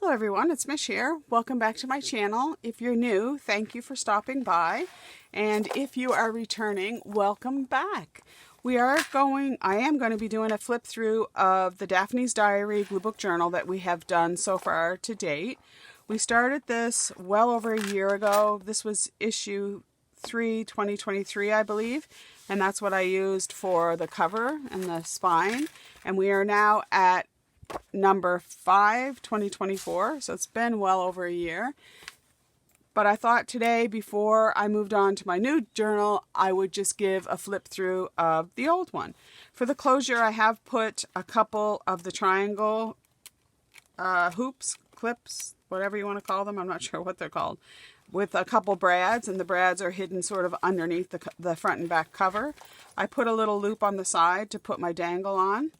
Hello everyone, it's Mish here. Welcome back to my channel. If you're new, thank you for stopping by. And if you are returning, welcome back. I am going to be doing a flip through of the Daphne's Diary Gluebook journal that we have done so far to date. We started this well over a year ago. This was issue 3, 2023, I believe. And that's what I used for the cover and the spine. And we are now at number 5, 2024. So it's been well over a year. But I thought today, before I moved on to my new journal, I would just give a flip through of the old one. For the closure, I have put a couple of the triangle hoops, clips, whatever you want to call them. I'm not sure what they're called. With a couple brads, and the brads are hidden sort of underneath the front and back cover. I put a little loop on the side to put my dangle on.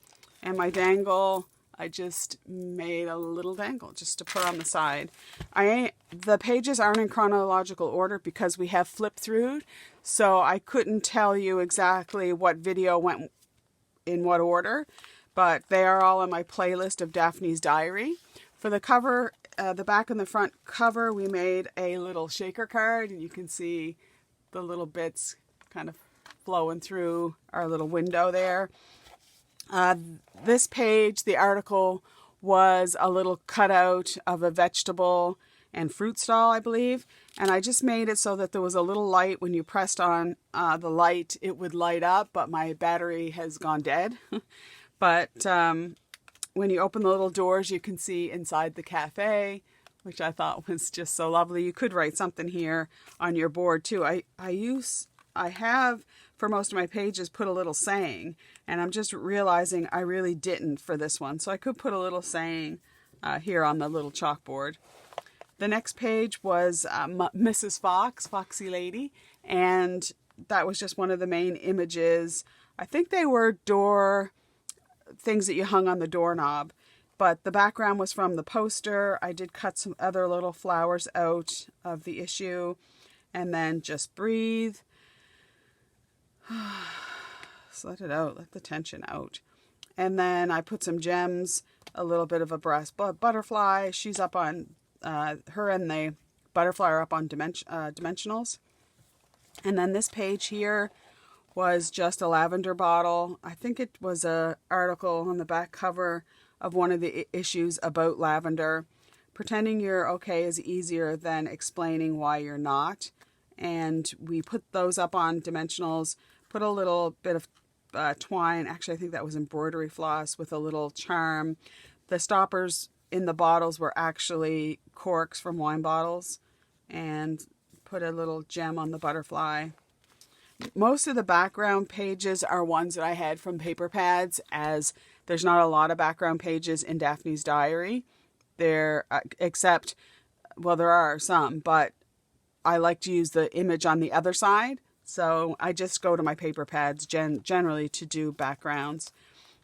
And my dangle, I just made a little dangle just to put on the side. The pages aren't in chronological order because we have flipped through, so I couldn't tell you exactly what video went in what order, but they are all on my playlist of Daphne's Diary. For the cover, the back and the front cover, we made a little shaker card, and you can see the little bits kind of flowing through our little window there. This page, the article, was a little cutout of a vegetable and fruit stall, I believe. And I just made it so that there was a little light. When you pressed on the light, it would light up, but my battery has gone dead. But when you open the little doors, you can see inside the cafe, which I thought was just so lovely. You could write something here on your board too. I have, for most of my pages, put a little saying, and I'm just realizing I really didn't for this one. So I could put a little saying here on the little chalkboard. The next page was Mrs. Fox, Foxy Lady, and that was just one of the main images. I think they were door things that you hung on the doorknob, but the background was from the poster. I did cut some other little flowers out of the issue, and then Just Breathe. Just let it out, let the tension out. And then I put some gems, a little bit of a brass butterfly. She's up on, her and the butterfly are up on dimensionals. And then this page here was just a lavender bottle. I think it was an article on the back cover of one of the issues about lavender. Pretending you're okay is easier than explaining why you're not. And we put those up on dimensionals, put a little bit of twine. Actually, I think that was embroidery floss with a little charm. The stoppers in the bottles were actually corks from wine bottles, and put a little gem on the butterfly. Most of the background pages are ones that I had from paper pads, as there's not a lot of background pages in Daphne's Diary. There are some, but I like to use the image on the other side. So I just go to my paper pads generally to do backgrounds.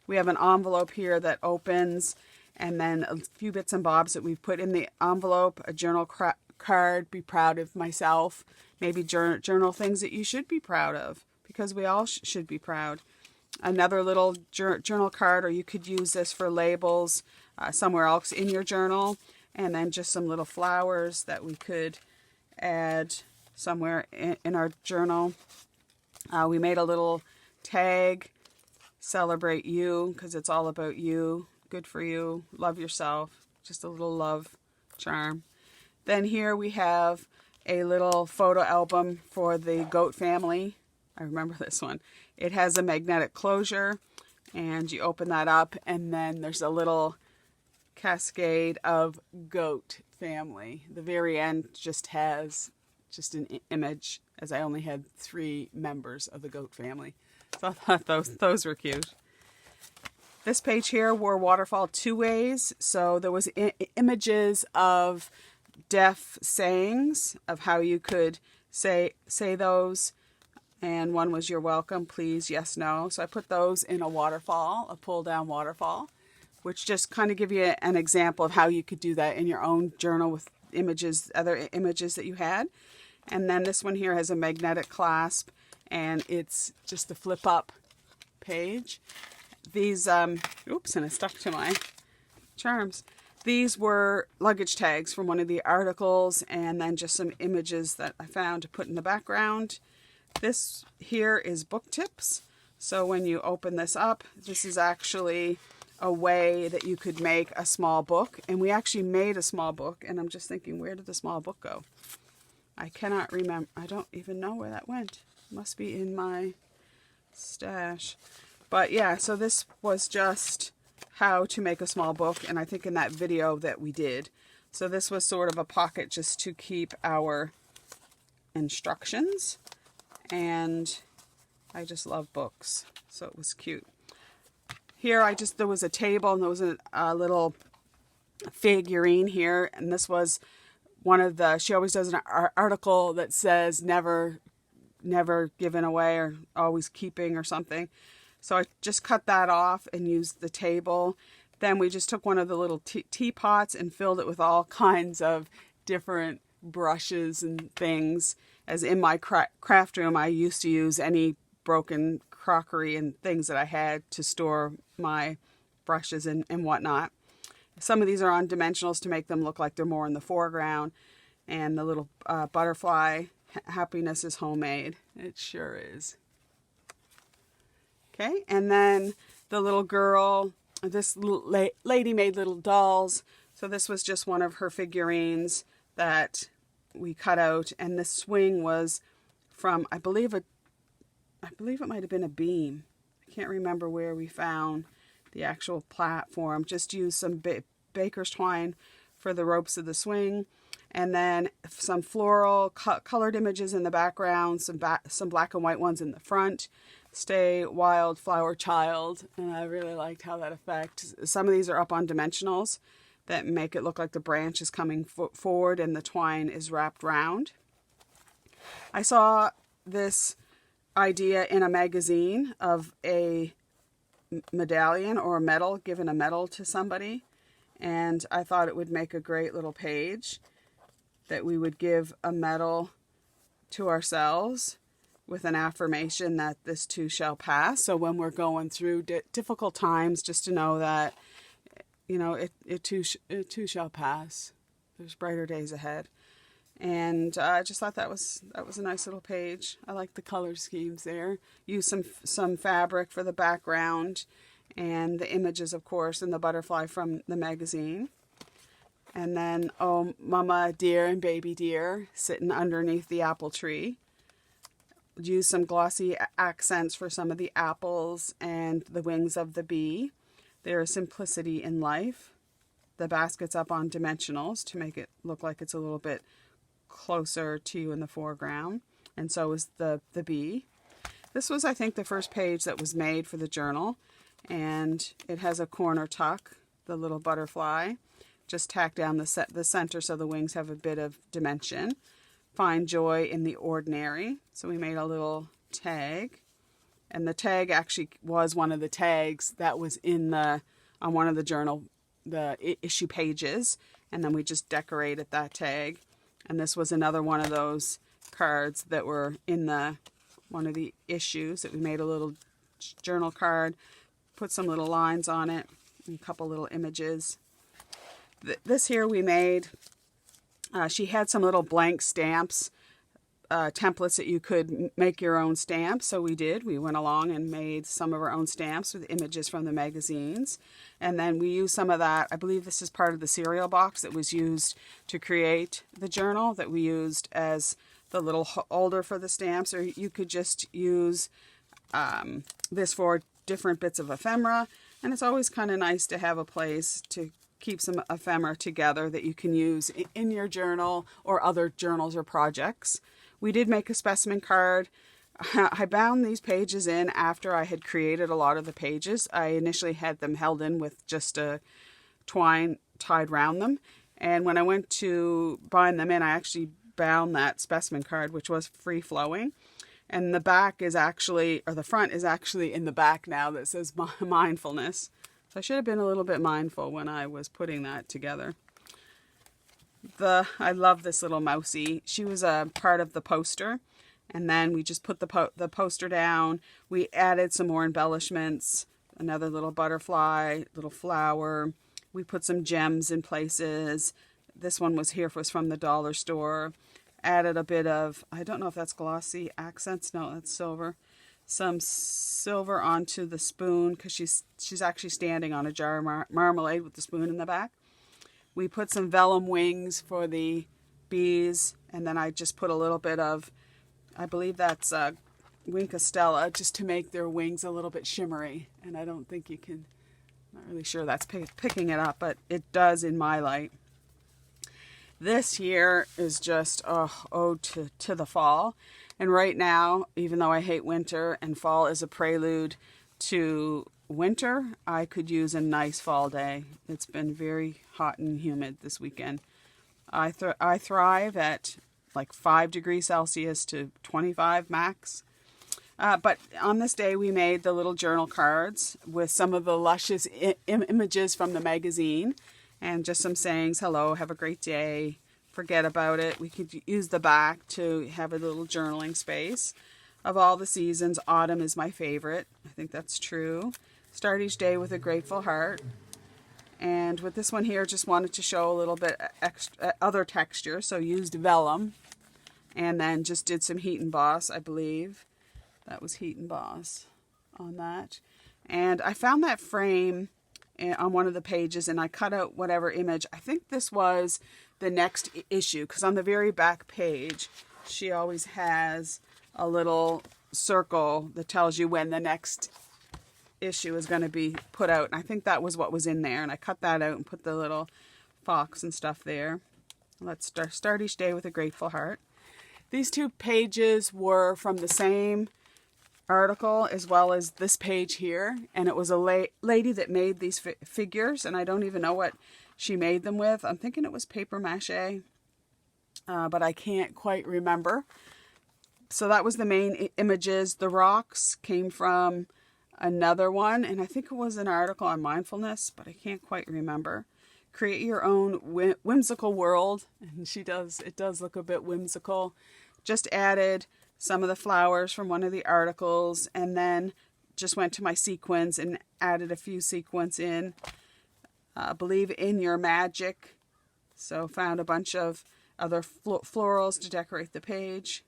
We have an envelope here that opens, and then a few bits and bobs that we've put in the envelope. A journal card, be proud of myself. Maybe journal things that you should be proud of, because we all should be proud. Another little journal card, or you could use this for labels somewhere else in your journal. And then just some little flowers that we could add somewhere in our journal. We made a little tag, celebrate you, because it's all about you. Good for you. Love yourself. Just a little love charm. Then here we have a little photo album for the goat family. I remember this one. It has a magnetic closure, and you open that up, and then there's a little cascade of goat family. The very end just has just an image, as I only had 3 members of the goat family. So I thought those were cute. This page here wore waterfall 2 ways. So there was images of deaf sayings of how you could say those. And one was you're welcome, please, yes, no. So I put those in a waterfall, a pull down waterfall, which just kind of give you an example of how you could do that in your own journal with images, other images that you had. And then this one here has a magnetic clasp, and it's just a flip up page. These, oops, and it stuck to my charms. These were luggage tags from one of the articles, and then just some images that I found to put in the background. This here is book tips. So when you open this up, this is actually a way that you could make a small book. And we actually made a small book, and I'm just thinking, where did the small book go? I cannot remember. I don't even know where that went. It must be in my stash. But yeah, so this was just how to make a small book, and I think in that video that we did. So this was sort of a pocket just to keep our instructions, and I just love books, so it was cute. Here there was a table, and there was a little figurine here, and this was one of the, she always does an article that says never given away or always keeping or something. So I just cut that off and used the table. Then we just took one of the little teapots and filled it with all kinds of different brushes and things. As in my craft room, I used to use any broken crockery and things that I had to store my brushes and whatnot. Some of these are on dimensionals to make them look like they're more in the foreground. And the little butterfly, happiness is homemade. It sure is. Okay, and then the little girl, this little lady made little dolls. So this was just one of her figurines that we cut out, and the swing was from, I believe it might have been a beam. I can't remember where we found the actual platform. Just used some baker's twine for the ropes of the swing, and then some floral colored images in the background, some black and white ones in the front. Stay Wild Flower Child, and I really liked how that affects. Some of these are up on dimensionals that make it look like the branch is coming forward and the twine is wrapped round. I saw this idea in a magazine of a medallion or a medal, giving a medal to somebody, and I thought it would make a great little page that we would give a medal to ourselves with an affirmation that this too shall pass. So when we're going through difficult times, just to know that, you know, it too shall pass. There's brighter days ahead. And I just thought that was a nice little page. I like the color schemes there. Use some fabric for the background, and the images, of course, and the butterfly from the magazine. And then, oh, Mama Deer and Baby Deer sitting underneath the apple tree. Use some glossy accents for some of the apples and the wings of the bee. There is simplicity in life. The basket's up on dimensionals to make it look like it's a little bit closer to you in the foreground. And so is the bee. This was, I think, the first page that was made for the journal. And it has a corner tuck, the little butterfly. Just tack down the center so the wings have a bit of dimension. Find joy in the ordinary. So we made a little tag, and the tag actually was one of the tags that was on one of the journal, the issue pages, and then we just decorated that tag. And this was another one of those cards that were in one of the issues that we made a little journal card, put some little lines on it, and a couple little images. This here we made. She had some little blank stamps, templates that you could make your own stamps. So we did. We went along and made some of our own stamps with images from the magazines. And then we used some of that. I believe this is part of the cereal box that was used to create the journal that we used as the little holder for the stamps. Or you could just use this for different bits of ephemera. And it's always kind of nice to have a place to keep some ephemera together that you can use in your journal or other journals or projects. We did make a specimen card. I bound these pages in after I had created a lot of the pages. I initially had them held in with just a twine tied around them. And when I went to bind them in, I actually bound that specimen card, which was free flowing. And the back is actually, or the front is actually in the back now that says mindfulness. So I should have been a little bit mindful when I was putting that together. I love this little mousie. She was a part of the poster. And then we just put the poster down. We added some more embellishments. Another little butterfly, little flower. We put some gems in places. This one was from the dollar store. Added a bit of, I don't know if that's glossy accents. No, that's silver. Some silver onto the spoon because she's actually standing on a jar of marmalade with the spoon in the back. We put some vellum wings for the bees, and then I just put a little bit of, I believe that's Wink Estella, just to make their wings a little bit shimmery. And I don't think you can, not really sure that's picking it up, but it does in my light. This here is just ode to the fall. And right now, even though I hate winter and fall is a prelude to winter, I could use a nice fall day. It's been very hot and humid this weekend. I thrive at like 5 degrees Celsius to 25 max. But on this day, we made the little journal cards with some of the luscious images from the magazine and just some sayings. Hello, have a great day. Forget about it. We could use the back to have a little journaling space. Of all the seasons, autumn is my favorite. I think that's true. Start each day with a grateful heart. And with this one here, just wanted to show a little bit extra, other texture. So used vellum and then just did some heat emboss, I believe. That was heat emboss on that. And I found that frame on one of the pages and I cut out whatever image. I think this was the next issue because on the very back page, she always has a little circle that tells you when the next issue is going to be put out. And I think that was what was in there. And I cut that out and put the little fox and stuff there. Let's start each day with a grateful heart. These 2 pages were from the same article as well as this page here. And it was a lady that made these figures. And I don't even know what she made them with. I'm thinking it was paper mache. But I can't quite remember. So that was the main images. The rocks came from another one, and I think it was an article on mindfulness, but I can't quite remember. Create your own whimsical world, and it does look a bit whimsical. Just added some of the flowers from one of the articles, and then just went to my sequins and added a few sequins in. Believe in your magic. So found a bunch of other florals to decorate the page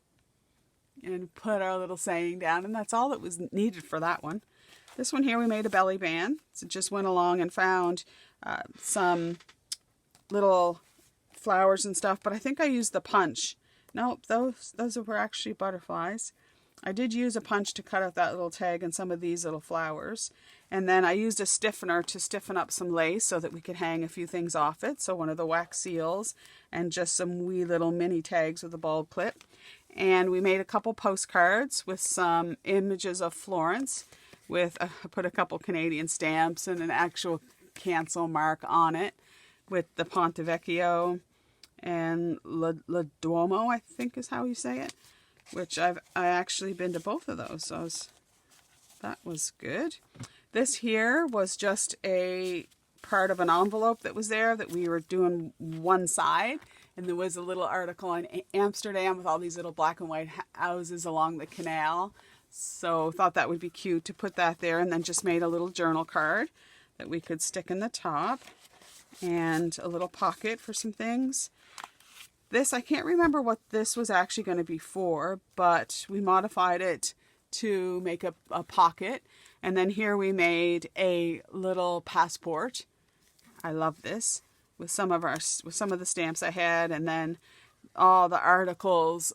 and put our little saying down, and that's all that was needed for that one. This one here, we made a belly band. So just went along and found some little flowers and stuff, but I think I used the punch. Nope, those were actually butterflies. I did use a punch to cut out that little tag and some of these little flowers. And then I used a stiffener to stiffen up some lace so that we could hang a few things off it. So one of the wax seals and just some wee little mini tags with a bulb clip. And we made a couple postcards with some images of Florence. I put a couple Canadian stamps and an actual cancel mark on it with the Ponte Vecchio and La Duomo, I think is how you say it, which I actually been to both of those, so that was good. This here was just a part of an envelope that was there that we were doing one side, and there was a little article on Amsterdam with all these little black and white houses along the canal. So thought that would be cute to put that there, and then just made a little journal card that we could stick in the top and a little pocket for some things. This, I can't remember what this was actually going to be for, but we modified it to make a pocket. And then here we made a little passport. I love this with some of the stamps I had, and then all the articles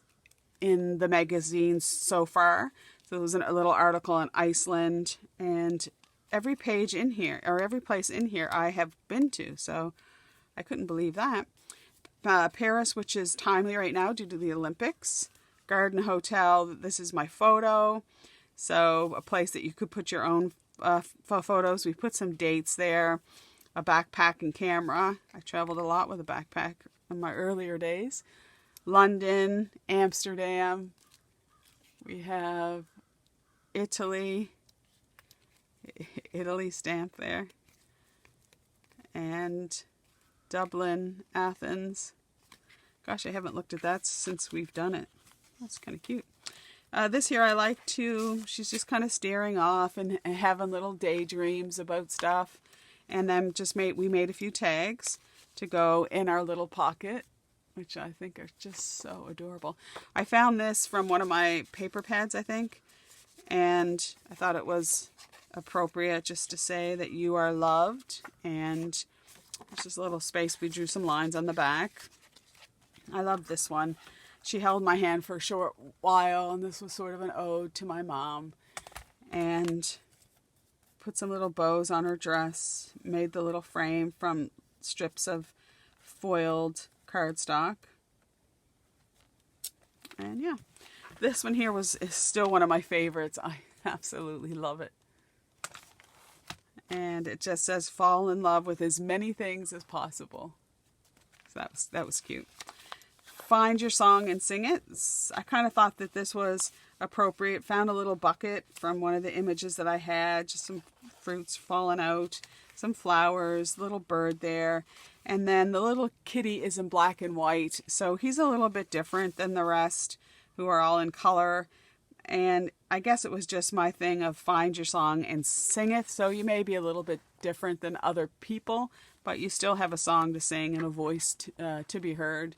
in the magazines so far. So there was a little article on Iceland, and every page in here, or every place in here, I have been to. So I couldn't believe that. Paris, which is timely right now due to the Olympics. Garden Hotel, this is my photo. So a place that you could put your own photos. We put some dates there. A backpack and camera. I traveled a lot with a backpack in my earlier days. London, Amsterdam. We have Italy stamp there. And Dublin, Athens. Gosh, I haven't looked at that since we've done it. That's kind of cute. This here I like too. She's just kind of staring off and having little daydreams about stuff. And then we made a few tags to go in our little pocket, which I think are just so adorable. I found this from one of my paper pads, I think, and I thought it was appropriate just to say that you are loved. And there's this little space. We drew some lines on the back. I love this one. She held my hand for a short while, and this was sort of an ode to my mom. And put some little bows on her dress, made the little frame from strips of foiled cardstock. And yeah, this one here is still one of my favorites. I absolutely love it. And it just says, fall in love with as many things as possible. So that was cute. Find your song and sing it. I kind of thought that this was appropriate. Found a little bucket from one of the images that I had, just some fruits falling out, some flowers, little bird there. And then the little kitty is in black and white, so he's a little bit different than the rest who are all in color. And I guess it was just my thing of find your song and sing it. So you may be a little bit different than other people, but you still have a song to sing and a voice to be heard.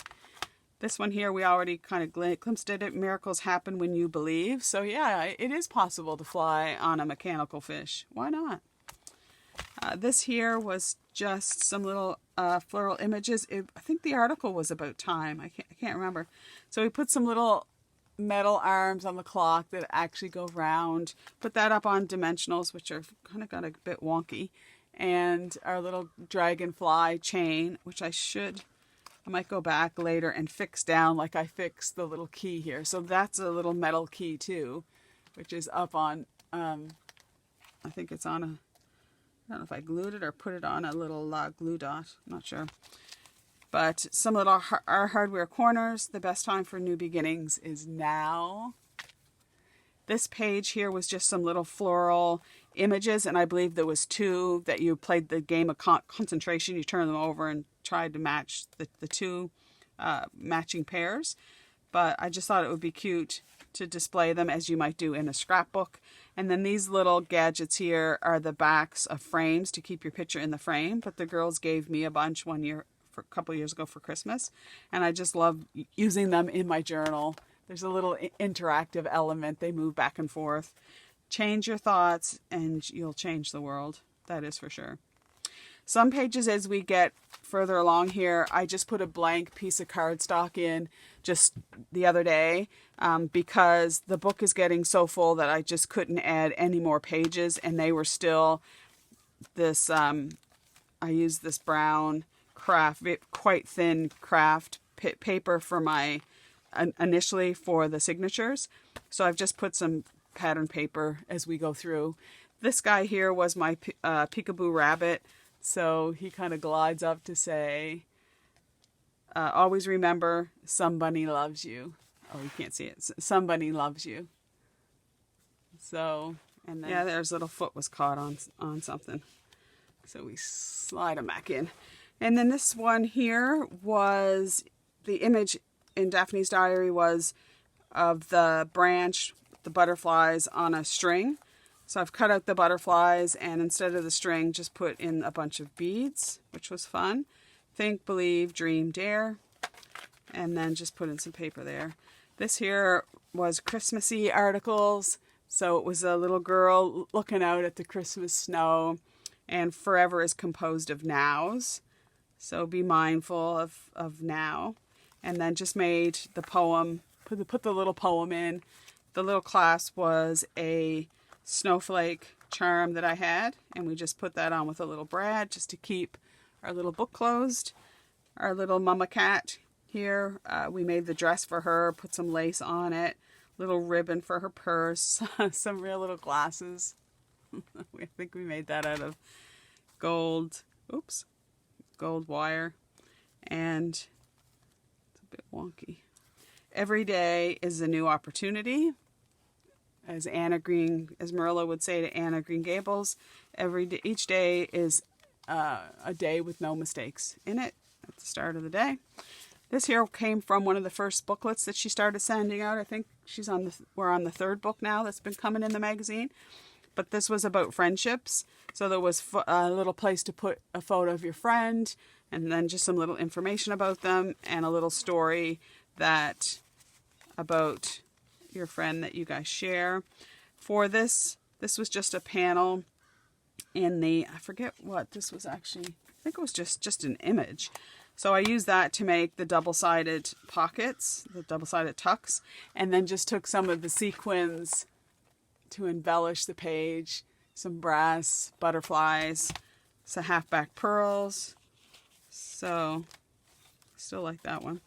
This one here, we already kind of glimpsed at it. Miracles happen when you believe. So yeah, it is possible to fly on a mechanical fish. Why not? This here was just some little floral images. I think the article was about time. I can't remember. So we put some little metal arms on the clock that actually go round. Put that up on dimensionals, which are kind of got a bit wonky. And our little dragonfly chain, which I might go back later and fix down like I fixed the little key here. So that's a little metal key too, which is up on, I think it's on I don't know if I glued it or put it on a little glue dot. I'm not sure. But some little our hardware corners. The best time for new beginnings is now. This page here was just some little floral images, and I believe there was two that you played the game of concentration. You turn them over and tried to match the two matching pairs. But I just thought it would be cute to display them as you might do in a scrapbook. And then these little gadgets here are the backs of frames to keep your picture in the frame. But the girls gave me a bunch a couple years ago for Christmas. And I just love using them in my journal. There's a little interactive element. They move back and forth. Change your thoughts and you'll change the world. That is for sure. Some pages as we get further along here, I just put a blank piece of cardstock in just the other day because the book is getting so full that I just couldn't add any more pages, and they were still this, I used this brown craft, quite thin craft paper for my, initially for the signatures. So I've just put some pattern paper as we go through. This guy here was my peekaboo rabbit. So he kind of glides up to say, always remember, somebody loves you. Oh, you can't see it. Somebody loves you. So, and then, yeah, there's little foot was caught on something. So we slide him back in. And then this one here was, the image in Daphne's diary was of the branch, the butterflies on a string. So I've cut out the butterflies and instead of the string, just put in a bunch of beads, which was fun. Think, believe, dream, dare. And then just put in some paper there. This here was Christmassy articles. So it was a little girl looking out at the Christmas snow. And forever is composed of nows. So be mindful of now. And then just made the poem, put the little poem in. The little class was a snowflake charm that I had, and we just put that on with a little brad just to keep our little book closed. Our little mama cat here, we made the dress for her, put some lace on it, little ribbon for her purse, some real little glasses. I think we made that out of gold wire, and it's a bit wonky. Every day is a new opportunity. As Marilla would say to Anna Green Gables, each day is a day with no mistakes in it at the start of the day. This here came from one of the first booklets that she started sending out. I think we're on the third book now that's been coming in the magazine. but this was about friendships. So there was a little place to put a photo of your friend, and then just some little information about them, and a little story about your friend that you guys share. For this was just a panel in the, I forget what this was actually, I think it was just an image. So I used that to make the double-sided pockets, the double-sided tucks, and then just took some of the sequins to embellish the page, some brass butterflies, some half-back pearls. So, still like that one.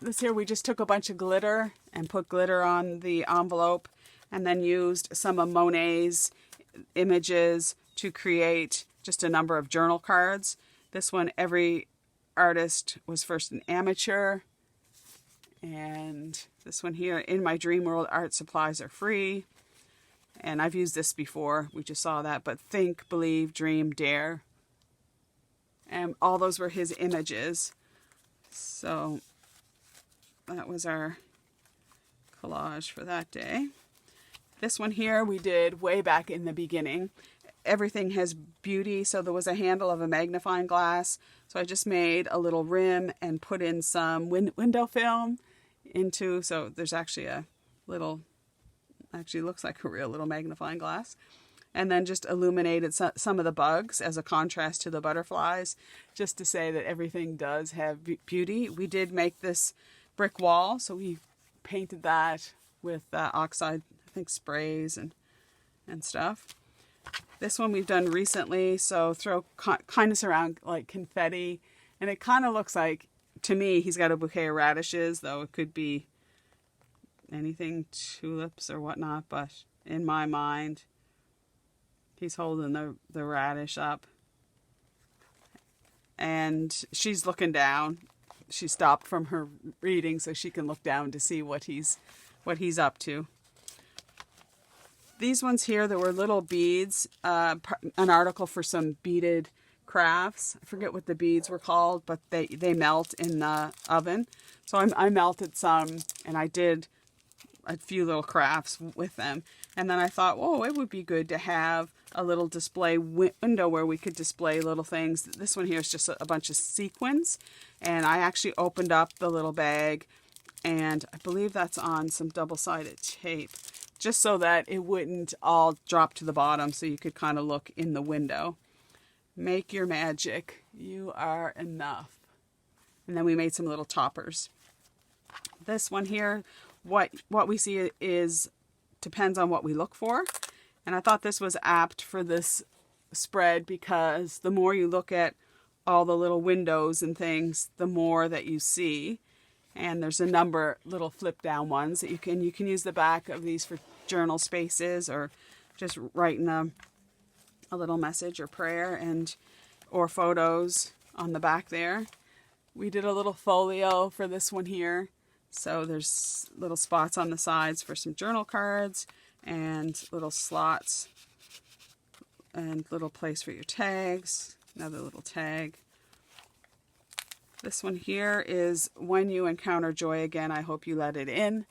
This here, we just took a bunch of glitter and put glitter on the envelope, and then used some of Monet's images to create just a number of journal cards. This one, every artist was first an amateur. And this one here, in my dream world, art supplies are free. And I've used this before, we just saw that, but think, believe, dream, dare. And all those were his images. So that was our collage for that day. This one here we did way back in the beginning. Everything has beauty, so there was a handle of a magnifying glass. So I just made a little rim and put in some window film into, so there's actually a little, actually looks like a real little magnifying glass. And then just illuminated some of the bugs as a contrast to the butterflies, just to say that everything does have beauty. We did make this brick wall, so we painted that with oxide, I think, sprays and stuff. This one we've done recently, so throw kindness around like confetti, and it kind of looks like, to me, he's got a bouquet of radishes, though it could be anything, tulips or whatnot, but in my mind, he's holding the radish up. And she's looking down. She stopped from her reading so she can look down to see what he's up to. These ones here, there were little beads, an article for some beaded crafts. I forget what the beads were called, but they melt in the oven. So I melted some, and I did a few little crafts with them. And then I thought, oh, it would be good to have a little display window where we could display little things. This one here is just a bunch of sequins. And I actually opened up the little bag, and I believe that's on some double-sided tape, just so that it wouldn't all drop to the bottom, so you could kind of look in the window. Make your magic. You are enough. And then we made some little toppers. This one here, what we see depends on what we look for. And I thought this was apt for this spread, because the more you look at all the little windows and things, the more that you see. And there's a number little flip down ones that you can use the back of these for journal spaces, or just writing a little message or prayer or photos on the back there. We did a little folio for this one here. So there's little spots on the sides for some journal cards, and little slots and little place for your tags. Another little tag. This one here is, when you encounter joy again, I hope you let it in.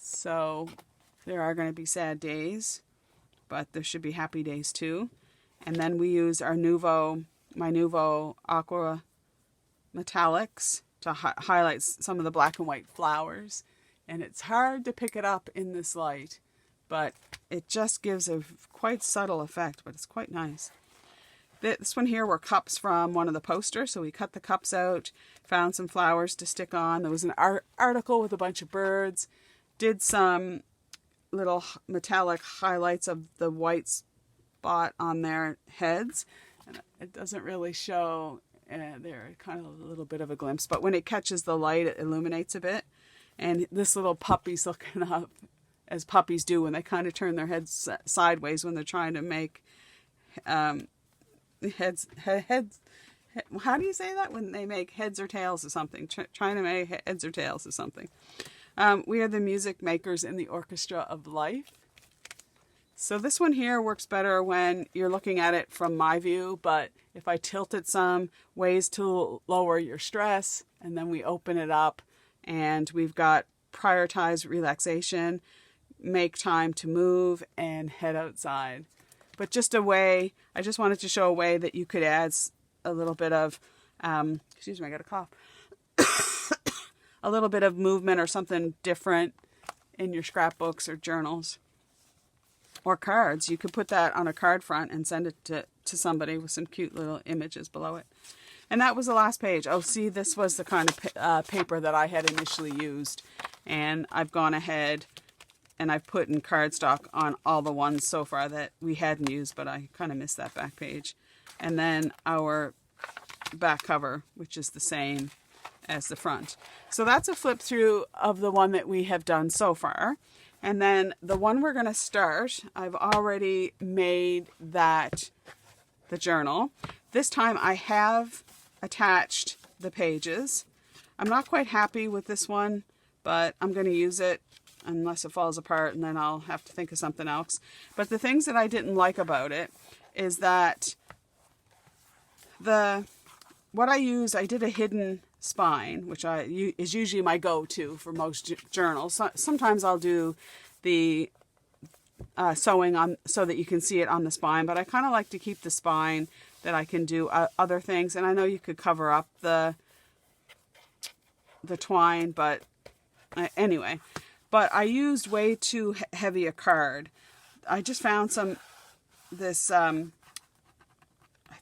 So there are going to be sad days, but there should be happy days too. And then we use our my Nuvo Aqua Metallics to highlight some of the black and white flowers. And it's hard to pick it up in this light, but it just gives a quite subtle effect, but it's quite nice. This one here were cups from one of the posters, so we cut the cups out, found some flowers to stick on. There was an article with a bunch of birds, did some little metallic highlights of the white spot on their heads. And it doesn't really show there, kind of a little bit of a glimpse, but when it catches the light, it illuminates a bit. And this little puppy's looking up, as puppies do when they kind of turn their heads sideways when they're trying to make heads. How do you say that? When they make heads or tails or something, trying to make heads or tails or something. We are the music makers in the orchestra of life. So this one here works better when you're looking at it from my view, but if I tilt it some, ways to lower your stress, and then we open it up, and we've got prioritize relaxation, make time to move and head outside. But just a way, I just wanted to show a way that you could add a little bit of, excuse me, I got a cough, a little bit of movement or something different in your scrapbooks or journals or cards. You could put that on a card front and send it to somebody with some cute little images below it. And that was the last page. Oh, see, this was the kind of paper that I had initially used. And I've gone ahead and I've put in cardstock on all the ones so far that we hadn't used, but I kind of missed that back page. And then our back cover, which is the same as the front. So that's a flip through of the one that we have done so far. And then the one we're going to start, I've already made that the journal. This time I have attached the pages. I'm not quite happy with this one, but I'm going to use it unless it falls apart, and then I'll have to think of something else. But the things that I didn't like about it is that what I used, I did a hidden spine, which is usually my go-to for most journals. Sometimes I'll do the sewing on so that you can see it on the spine, but I kind of like to keep the spine that I can do other things. And I know you could cover up the twine, but anyway. But I used way too heavy a card. I just found this, I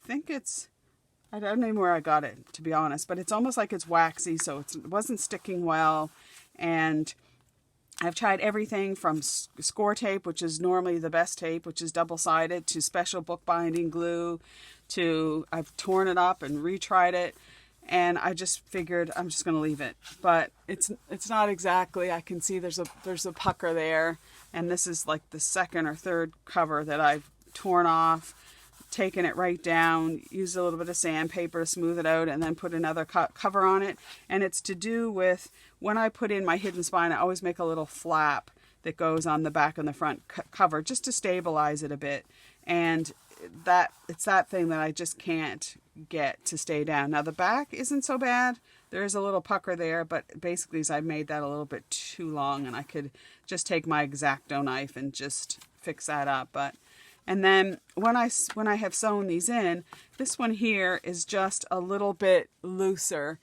think it's, I don't know where I got it, to be honest, but it's almost like it's waxy, so it wasn't sticking well. And I've tried everything from score tape, which is normally the best tape, which is double-sided, to special bookbinding glue, to I've torn it up and retried it. And I just figured I'm just going to leave it. But it's not exactly, I can see there's a pucker there. And this is like the second or third cover that I've torn off, taken it right down, used a little bit of sandpaper to smooth it out, and then put another cover on it. And it's to do with, when I put in my hidden spine, I always make a little flap that goes on the back and the front cover just to stabilize it a bit. And it's that thing that I just can't get to stay down. Now the back isn't so bad. There is a little pucker there, but basically I made that a little bit too long, and I could just take my X-Acto knife and just fix that up. And then when I have sewn these in, this one here is just a little bit looser.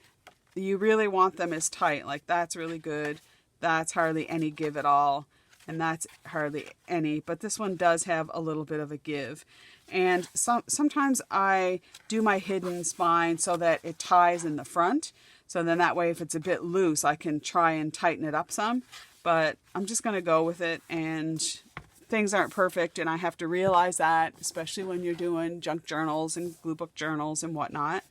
You really want them as tight. Like that's really good. That's hardly any give at all. And that's hardly any. But this one does have a little bit of a give. And sometimes I do my hidden spine so that it ties in the front. So then that way, if it's a bit loose, I can try and tighten it up some. But I'm just going to go with it. And things aren't perfect, and I have to realize that, especially when you're doing junk journals and Gluebook journals and whatnot.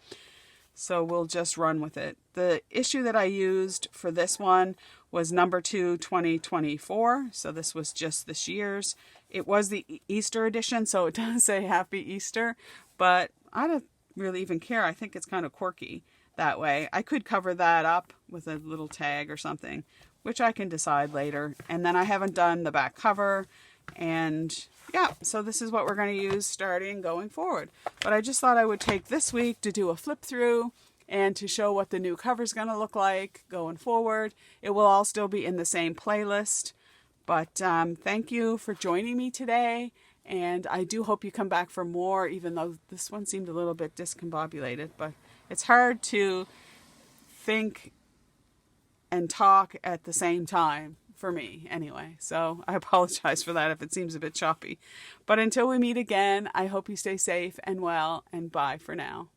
So we'll just run with it. The issue that I used for this one was number 2, 2024. So this was just this year's. It was the Easter edition, so it does say Happy Easter, but I don't really even care. I think it's kind of quirky that way. I could cover that up with a little tag or something, which I can decide later. And then I haven't done the back cover. And yeah, so this is what we're going to use starting going forward. But I just thought I would take this week to do a flip through and to show what the new cover is going to look like going forward. It will all still be in the same playlist. But thank you for joining me today. And I do hope you come back for more, even though this one seemed a little bit discombobulated. But it's hard to think and talk at the same time. For me, anyway. So I apologize for that if it seems a bit choppy. But until we meet again, I hope you stay safe and well, and bye for now.